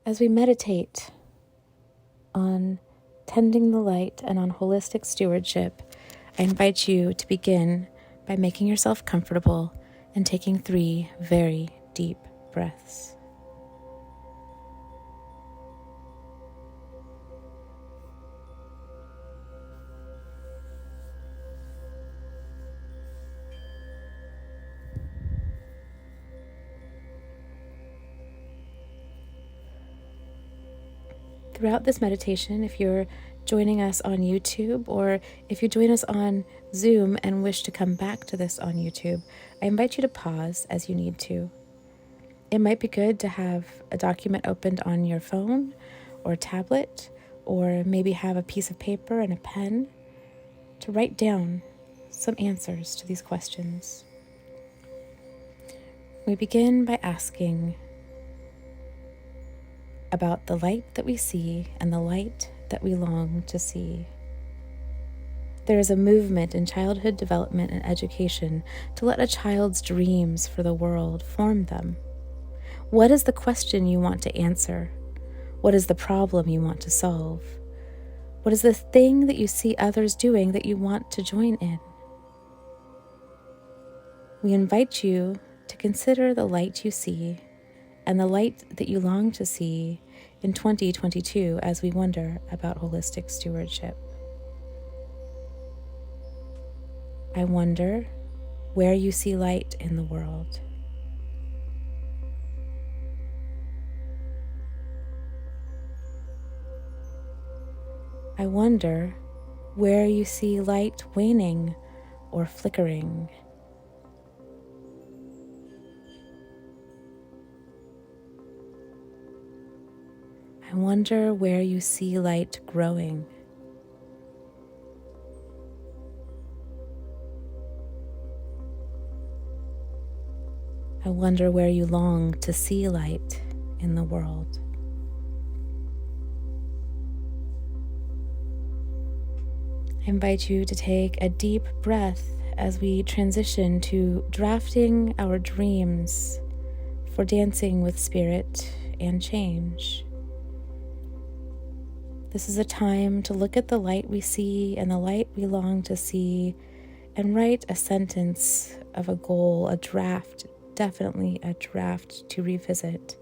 As we meditate on tending the light and on holistic stewardship, I invite you to begin by making yourself comfortable and taking 3 very deep breaths. Throughout this meditation, if you're joining us on YouTube or if you join us on Zoom and wish to come back to this on YouTube, I invite you to pause as you need to. It might be good to have a document opened on your phone or tablet, or maybe have a piece of paper and a pen to write down some answers to these questions. We begin by asking about the light that we see and the light that we long to see. There is a movement in childhood development and education to let a child's dreams for the world form them. What is the question you want to answer? What is the problem you want to solve? What is the thing that you see others doing that you want to join in? We invite you to consider the light you see and the light that you long to see in 2022 as we wonder about holistic stewardship. I wonder where you see light in the world. I wonder where you see light waning or flickering. I wonder where you see light growing. I wonder where you long to see light in the world. I invite you to take a deep breath as we transition to drafting our dreams for dancing with spirit and change. This is a time to look at the light we see and the light we long to see and write a sentence of a goal, a draft, definitely a draft to revisit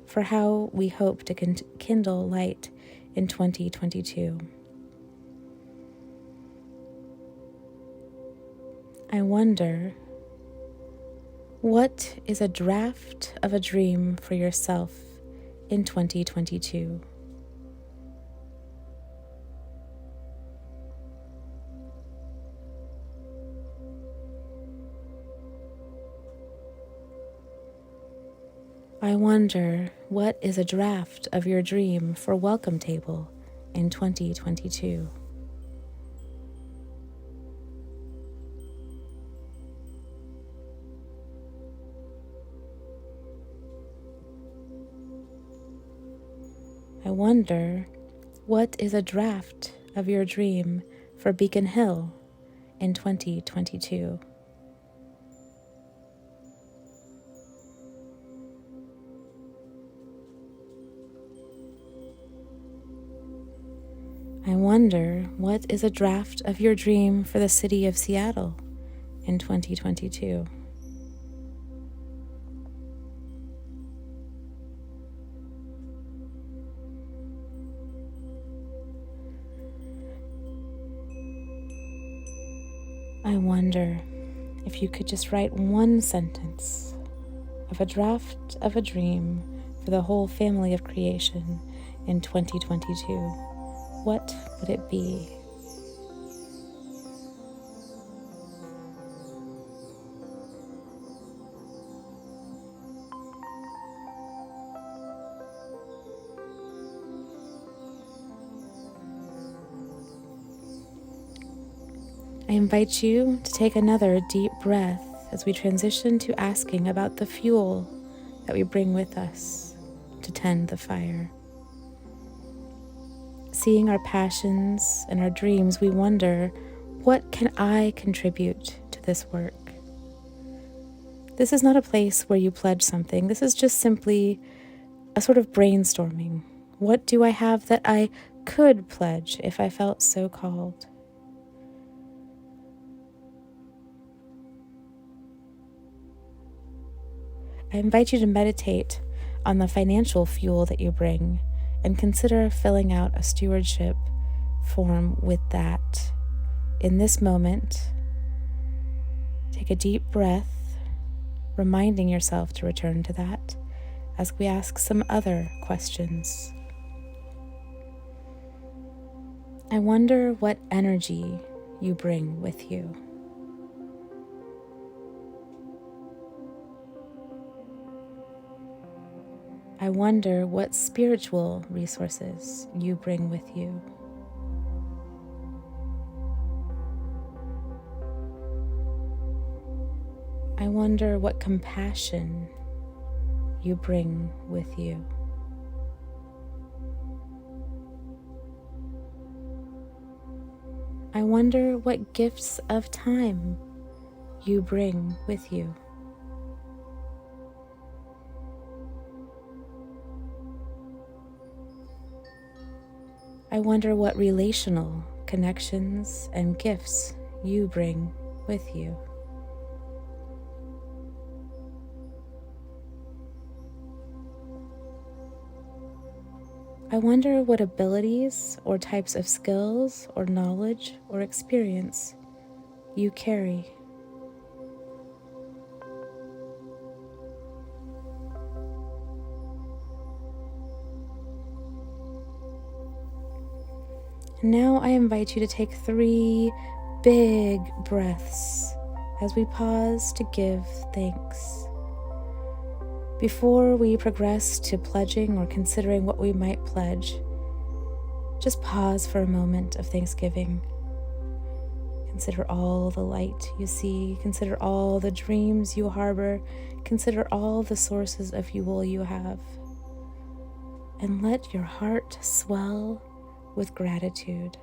for how we hope to kindle light in 2022. I wonder, what is a draft of a dream for yourself in 2022? I wonder, what is a draft of your dream for Welcome Table in 2022? I wonder, what is a draft of your dream for Beacon Hill in 2022? I wonder, what is a draft of your dream for the city of Seattle in 2022? I wonder if you could just write one sentence of a draft of a dream for the whole family of creation in 2022. What would it be? I invite you to take another deep breath as we transition to asking about the fuel that we bring with us to tend the fire. Seeing our passions and our dreams, we wonder, what can I contribute to this work? This is not a place where you pledge something. This is just simply a sort of brainstorming. What do I have that I could pledge if I felt so called? I invite you to meditate on the financial fuel that you bring and consider filling out a stewardship form with that. In this moment, take a deep breath, reminding yourself to return to that as we ask some other questions. I wonder what energy you bring with you. I wonder what spiritual resources you bring with you. I wonder what compassion you bring with you. I wonder what gifts of time you bring with you. I wonder what relational connections and gifts you bring with you. I wonder what abilities or types of skills or knowledge or experience you carry. And now I invite you to take 3 big breaths as we pause to give thanks. Before we progress to pledging or considering what we might pledge, just pause for a moment of thanksgiving. Consider all the light you see. Consider all the dreams you harbor. Consider all the sources of fuel you have. And let your heart swell with gratitude.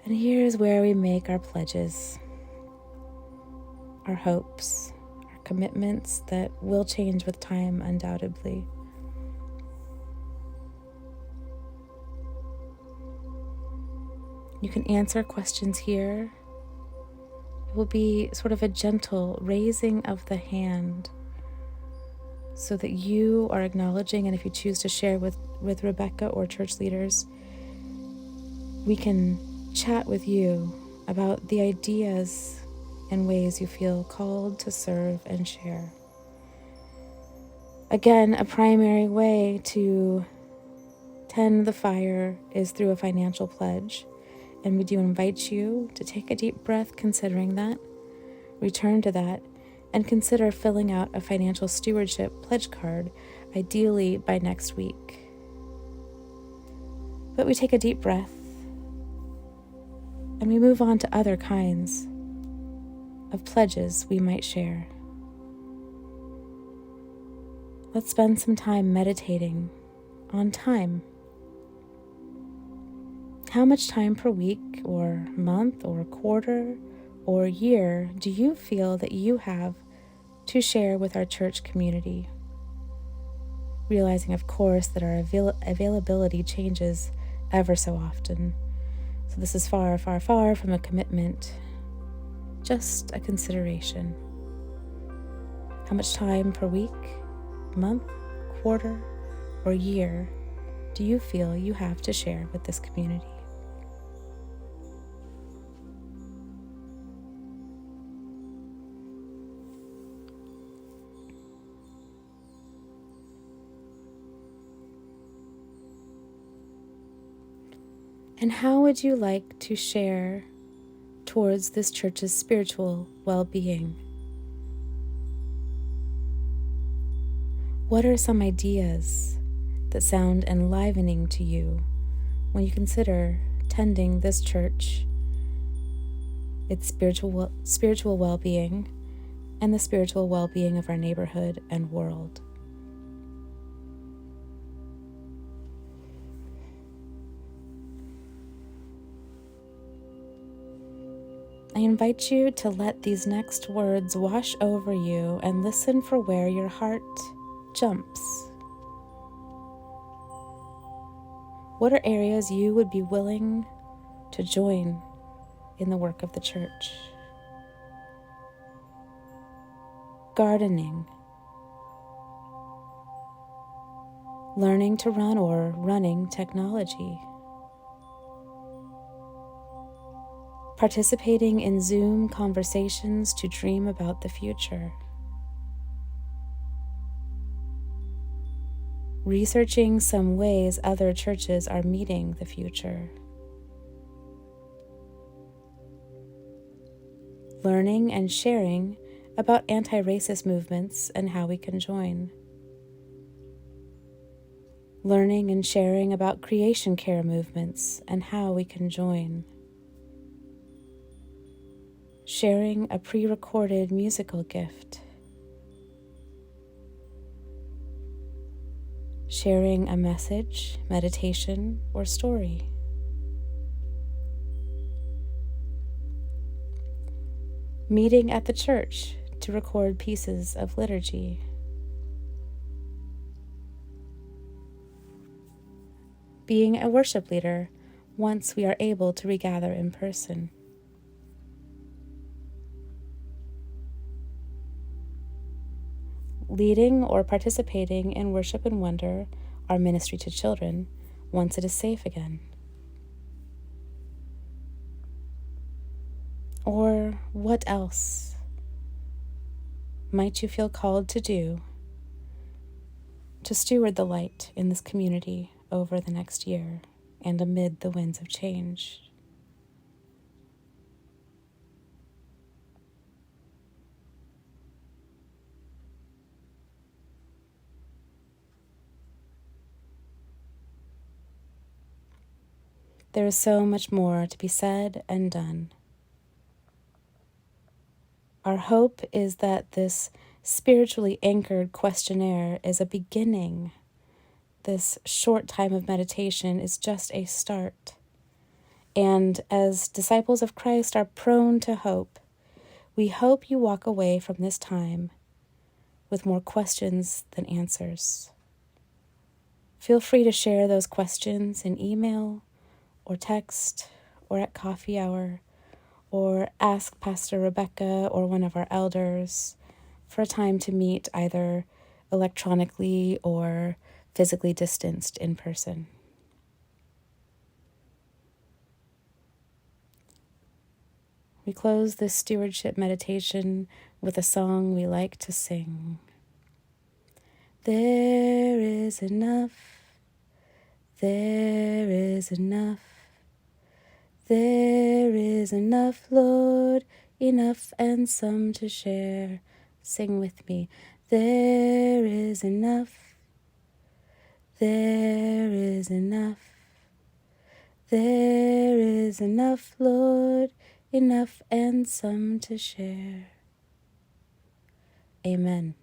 And here's where we make our pledges, our hopes, our commitments that will change with time, undoubtedly. You can answer questions here. It will be sort of a gentle raising of the hand so that you are acknowledging, and if you choose to share with Rebecca or church leaders, we can chat with you about the ideas and ways you feel called to serve and share. Again, a primary way to tend the fire is through a financial pledge, and we do invite you to take a deep breath considering that, return to that, and consider filling out a financial stewardship pledge card, ideally by next week. But we take a deep breath and we move on to other kinds of pledges we might share. Let's spend some time meditating on time. How much time per week or month or quarter or year do you feel that you have to share with our church community? Realizing, of course, that our availability changes ever so often. So this is far, far, far from a commitment, just a consideration. How much time per week, month, quarter, or year do you feel you have to share with this community? And how would you like to share towards this church's spiritual well-being? What are some ideas that sound enlivening to you when you consider tending this church, its spiritual well-being, and the spiritual well-being of our neighborhood and world? I invite you to let these next words wash over you and listen for where your heart jumps. What are areas you would be willing to join in the work of the church? Gardening, learning to run or running technology, participating in Zoom conversations to dream about the future, researching some ways other churches are meeting the future, learning and sharing about anti-racist movements and how we can join, learning and sharing about creation care movements and how we can join, sharing a pre-recorded musical gift, sharing a message, meditation, or story, meeting at the church to record pieces of liturgy, being a worship leader once we are able to regather in person, leading or participating in Worship and Wonder, our ministry to children, once it is safe again. Or what else might you feel called to do to steward the light in this community over the next year and amid the winds of change? There is so much more to be said and done. Our hope is that this spiritually anchored questionnaire is a beginning. This short time of meditation is just a start. And as disciples of Christ are prone to hope, we hope you walk away from this time with more questions than answers. Feel free to share those questions in email or text or at coffee hour, or ask Pastor Rebecca or one of our elders for a time to meet either electronically or physically distanced in person. We close this stewardship meditation with a song we like to sing. There is enough, there is enough, there is enough, Lord, enough and some to share. Sing with me. There is enough, there is enough, there is enough, Lord, enough and some to share. Amen.